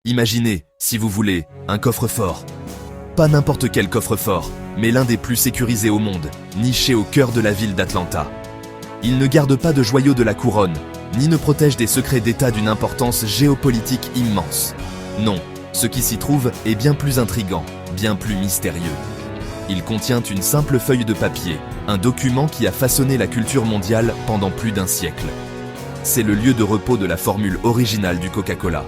Imaginez, si vous voulez, un coffre-fort. Pas n'importe quel coffre-fort, mais l'un des plus sécurisés au monde, niché au cœur de la ville d'Atlanta. Il ne garde pas de joyaux de la couronne, ni ne protège des secrets d'État d'une importance géopolitique immense. Non, ce qui s'y trouve est bien plus intrigant, bien plus mystérieux. Il contient une simple feuille de papier, un document qui a façonné la culture mondiale pendant plus d'un siècle. C'est le lieu de repos de la formule originale du Coca-Cola.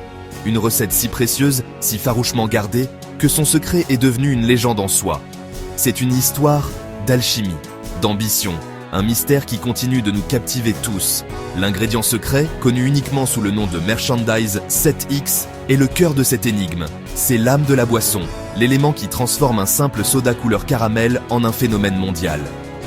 Une recette si précieuse, si farouchement gardée, que son secret est devenu une légende en soi. C'est une histoire d'alchimie, d'ambition, un mystère qui continue de nous captiver tous. L'ingrédient secret, connu uniquement sous le nom de Merchandise 7X, est le cœur de cette énigme. C'est l'âme de la boisson, l'élément qui transforme un simple soda couleur caramel en un phénomène mondial.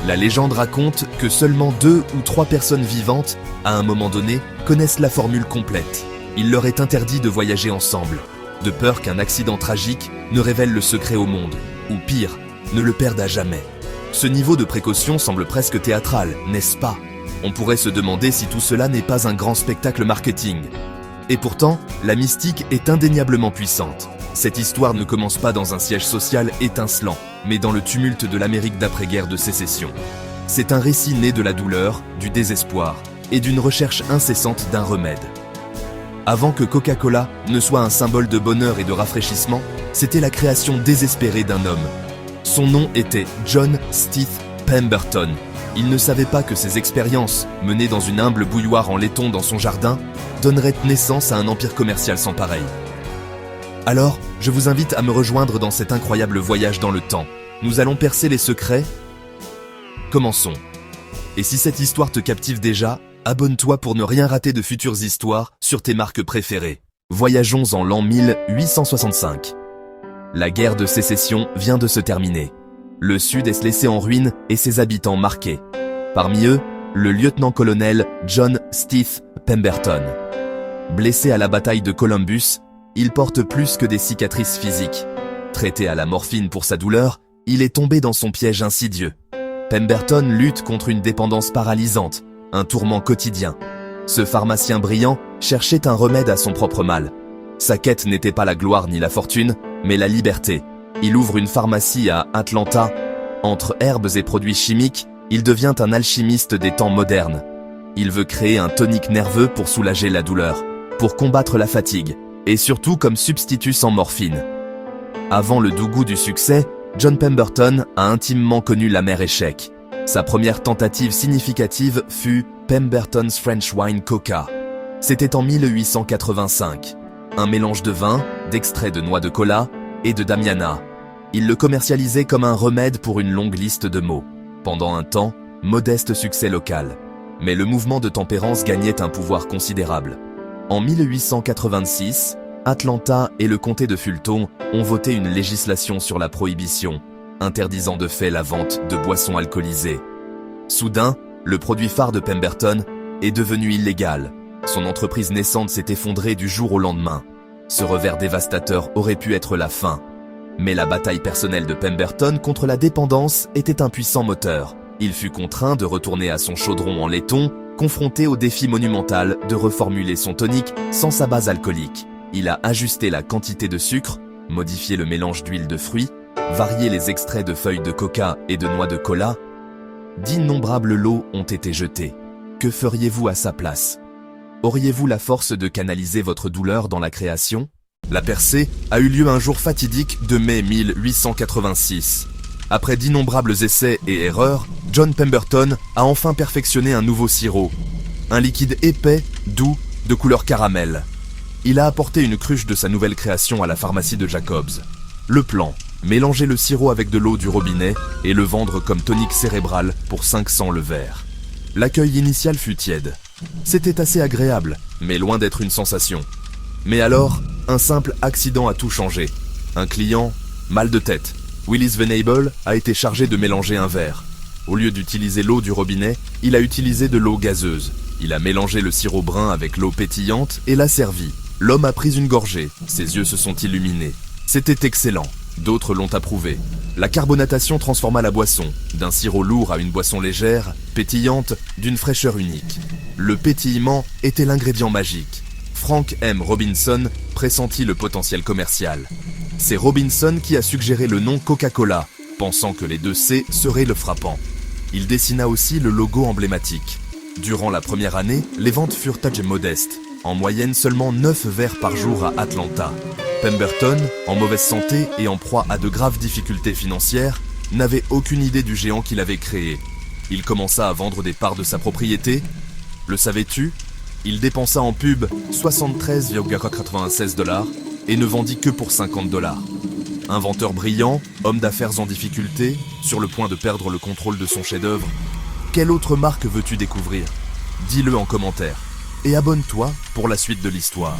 La légende raconte que seulement 2 ou 3 personnes vivantes, à un moment donné, connaissent la formule complète. Il leur est interdit de voyager ensemble, de peur qu'un accident tragique ne révèle le secret au monde, ou pire, ne le perde à jamais. Ce niveau de précaution semble presque théâtral, n'est-ce pas? On pourrait se demander si tout cela n'est pas un grand spectacle marketing. Et pourtant, la mystique est indéniablement puissante. Cette histoire ne commence pas dans un siège social étincelant, mais dans le tumulte de l'Amérique d'après-guerre de sécession. C'est un récit né de la douleur, du désespoir et d'une recherche incessante d'un remède. Avant que Coca-Cola ne soit un symbole de bonheur et de rafraîchissement, c'était la création désespérée d'un homme. Son nom était John Stith Pemberton. Il ne savait pas que ses expériences, menées dans une humble bouilloire en laiton dans son jardin, donneraient naissance à un empire commercial sans pareil. Alors, je vous invite à me rejoindre dans cet incroyable voyage dans le temps. Nous allons percer les secrets. Commençons. Et si cette histoire te captive déjà, abonne-toi pour ne rien rater de futures histoires sur tes marques préférées. Voyageons en l'an 1865. La guerre de sécession vient de se terminer. Le Sud est laissé en ruine et ses habitants marqués. Parmi eux, le lieutenant-colonel John Stith Pemberton. Blessé à la bataille de Columbus, il porte plus que des cicatrices physiques. Traité à la morphine pour sa douleur, il est tombé dans son piège insidieux. Pemberton lutte contre une dépendance paralysante, un tourment quotidien. Ce pharmacien brillant cherchait un remède à son propre mal. Sa quête n'était pas la gloire ni la fortune, mais la liberté. Il ouvre une pharmacie à Atlanta. Entre herbes et produits chimiques, il devient un alchimiste des temps modernes. Il veut créer un tonique nerveux pour soulager la douleur, pour combattre la fatigue, et surtout comme substitut sans morphine. Avant le doux goût du succès, John Pemberton a intimement connu l'amer échec. Sa première tentative significative fut Pemberton's French Wine Coca. C'était en 1885. Un mélange de vin, d'extrait de noix de cola et de damiana. Il le commercialisait comme un remède pour une longue liste de maux. Pendant un temps, modeste succès local. Mais le mouvement de tempérance gagnait un pouvoir considérable. En 1886, Atlanta et le comté de Fulton ont voté une législation sur la prohibition, interdisant de fait la vente de boissons alcoolisées. Soudain, le produit phare de Pemberton est devenu illégal. Son entreprise naissante s'est effondrée du jour au lendemain. Ce revers dévastateur aurait pu être la fin. Mais la bataille personnelle de Pemberton contre la dépendance était un puissant moteur. Il fut contraint de retourner à son chaudron en laiton, confronté au défi monumental de reformuler son tonique sans sa base alcoolique. Il a ajusté la quantité de sucre, modifié le mélange d'huile de fruits, varié les extraits de feuilles de coca et de noix de cola. D'innombrables lots ont été jetés. Que feriez-vous à sa place? Auriez-vous la force de canaliser votre douleur dans la création? La percée a eu lieu un jour fatidique de mai 1886. Après d'innombrables essais et erreurs, John Pemberton a enfin perfectionné un nouveau sirop. Un liquide épais, doux, de couleur caramel. Il a apporté une cruche de sa nouvelle création à la pharmacie de Jacobs. Le plan, mélanger le sirop avec de l'eau du robinet et le vendre comme tonique cérébral pour 500 le verre. L'accueil initial fut tiède. C'était assez agréable, mais loin d'être une sensation. Mais alors, un simple accident a tout changé. Un client, mal de tête. Willis Venable a été chargé de mélanger un verre. Au lieu d'utiliser l'eau du robinet, il a utilisé de l'eau gazeuse. Il a mélangé le sirop brun avec l'eau pétillante et l'a servi. L'homme a pris une gorgée, ses yeux se sont illuminés. C'était excellent, d'autres l'ont approuvé. La carbonatation transforma la boisson, d'un sirop lourd à une boisson légère, pétillante, d'une fraîcheur unique. Le pétillement était l'ingrédient magique. Frank M. Robinson pressentit le potentiel commercial. C'est Robinson qui a suggéré le nom Coca-Cola, pensant que les deux C seraient le frappant. Il dessina aussi le logo emblématique. Durant la première année, les ventes furent très modestes, en moyenne seulement 9 verres par jour à Atlanta. Pemberton, en mauvaise santé et en proie à de graves difficultés financières, n'avait aucune idée du géant qu'il avait créé. Il commença à vendre des parts de sa propriété. Le savais-tu? Il dépensa en pub 73,96 $ et ne vendit que pour 50 $. Inventeur brillant, homme d'affaires en difficulté, sur le point de perdre le contrôle de son chef-d'œuvre, quelle autre marque veux-tu découvrir? Dis-le en commentaire et abonne-toi pour la suite de l'histoire.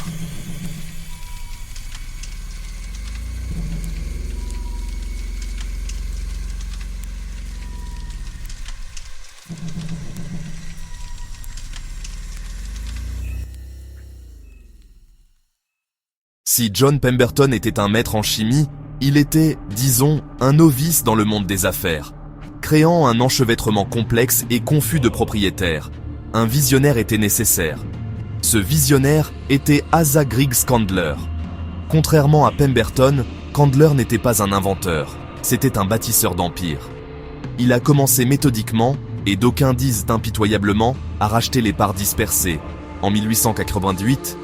Si John Pemberton était un maître en chimie, il était, disons, un novice dans le monde des affaires. Créant un enchevêtrement complexe et confus de propriétaires, un visionnaire était nécessaire. Ce visionnaire était Asa Griggs Candler. Contrairement à Pemberton, Candler n'était pas un inventeur, c'était un bâtisseur d'empire. Il a commencé méthodiquement, et d'aucuns disent impitoyablement, à racheter les parts dispersées. En 1888,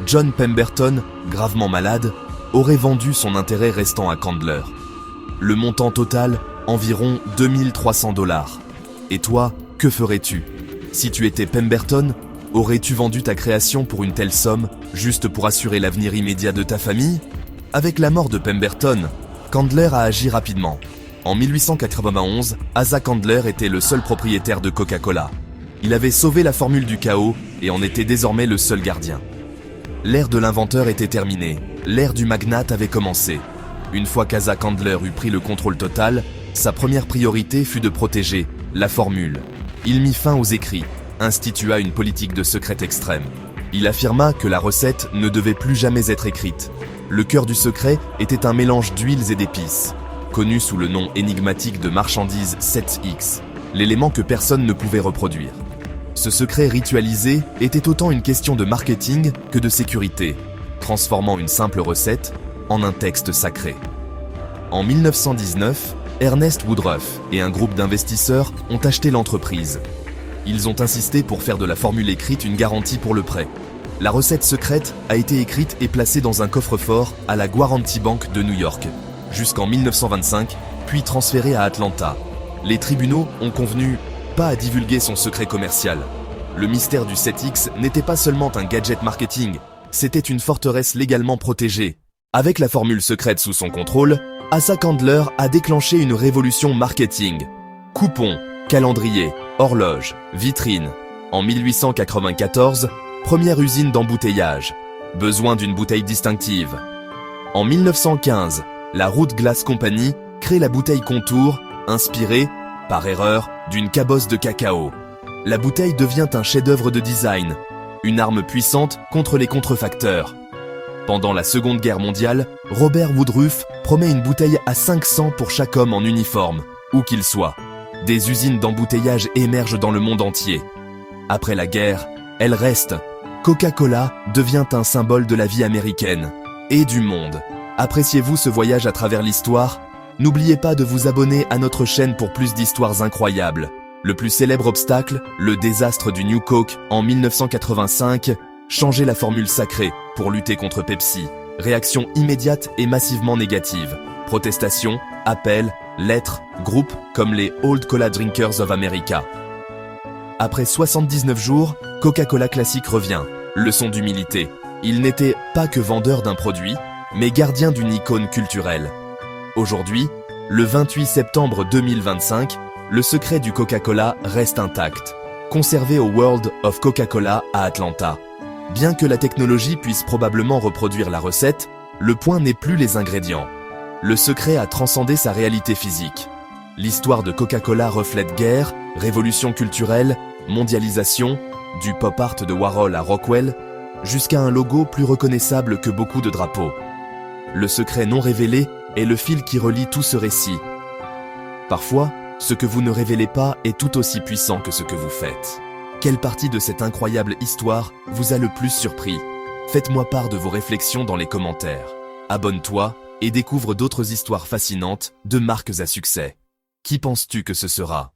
John Pemberton, gravement malade, aurait vendu son intérêt restant à Candler. Le montant total, environ 2300 $. Et toi, que ferais-tu? Si tu étais Pemberton, aurais-tu vendu ta création pour une telle somme, juste pour assurer l'avenir immédiat de ta famille? Avec la mort de Pemberton, Candler a agi rapidement. En 1891, Asa Candler était le seul propriétaire de Coca-Cola. Il avait sauvé la formule du chaos et en était désormais le seul gardien. L'ère de l'inventeur était terminée, l'ère du magnate avait commencé. Une fois qu'Asa Candler eut pris le contrôle total, sa première priorité fut de protéger la formule. Il mit fin aux écrits, institua une politique de secret extrême. Il affirma que la recette ne devait plus jamais être écrite. Le cœur du secret était un mélange d'huiles et d'épices, connu sous le nom énigmatique de marchandise 7X, l'élément que personne ne pouvait reproduire. Ce secret ritualisé était autant une question de marketing que de sécurité, transformant une simple recette en un texte sacré. En 1919, Ernest Woodruff et un groupe d'investisseurs ont acheté l'entreprise. Ils ont insisté pour faire de la formule écrite une garantie pour le prêt. La recette secrète a été écrite et placée dans un coffre-fort à la Guaranty Bank de New York, jusqu'en 1925, puis transférée à Atlanta. Les tribunaux ont convenu pas à divulguer son secret commercial. Le mystère du 7X n'était pas seulement un gadget marketing, c'était une forteresse légalement protégée. Avec la formule secrète sous son contrôle, Asa Candler a déclenché une révolution marketing. Coupons, calendrier, horloge, vitrine. En 1894, première usine d'embouteillage. Besoin d'une bouteille distinctive. En 1915, la Root Glass Company crée la bouteille Contour, inspirée, par erreur, d'une cabosse de cacao. La bouteille devient un chef-d'œuvre de design, une arme puissante contre les contrefacteurs. Pendant la Seconde Guerre mondiale, Robert Woodruff promet une bouteille à 500 pour chaque homme en uniforme, où qu'il soit. Des usines d'embouteillage émergent dans le monde entier. Après la guerre, elle reste. Coca-Cola devient un symbole de la vie américaine et du monde. Appréciez-vous ce voyage à travers l'histoire? N'oubliez pas de vous abonner à notre chaîne pour plus d'histoires incroyables. Le plus célèbre obstacle, le désastre du New Coke en 1985, changer la formule sacrée pour lutter contre Pepsi. Réaction immédiate et massivement négative. Protestations, appels, lettres, groupes comme les Old Cola Drinkers of America. Après 79 jours, Coca-Cola Classic revient. Leçon d'humilité. Il n'était pas que vendeur d'un produit, mais gardien d'une icône culturelle. Aujourd'hui, le 28 septembre 2025, le secret du Coca-Cola reste intact, conservé au World of Coca-Cola à Atlanta. Bien que la technologie puisse probablement reproduire la recette, le point n'est plus les ingrédients. Le secret a transcendé sa réalité physique. L'histoire de Coca-Cola reflète guerre, révolution culturelle, mondialisation, du pop art de Warhol à Rockwell, jusqu'à un logo plus reconnaissable que beaucoup de drapeaux. Le secret non révélé est le fil qui relie tout ce récit. Parfois, ce que vous ne révélez pas est tout aussi puissant que ce que vous faites. Quelle partie de cette incroyable histoire vous a le plus surpris? Faites-moi part de vos réflexions dans les commentaires. Abonne-toi et découvre d'autres histoires fascinantes de marques à succès. Qui penses-tu que ce sera ?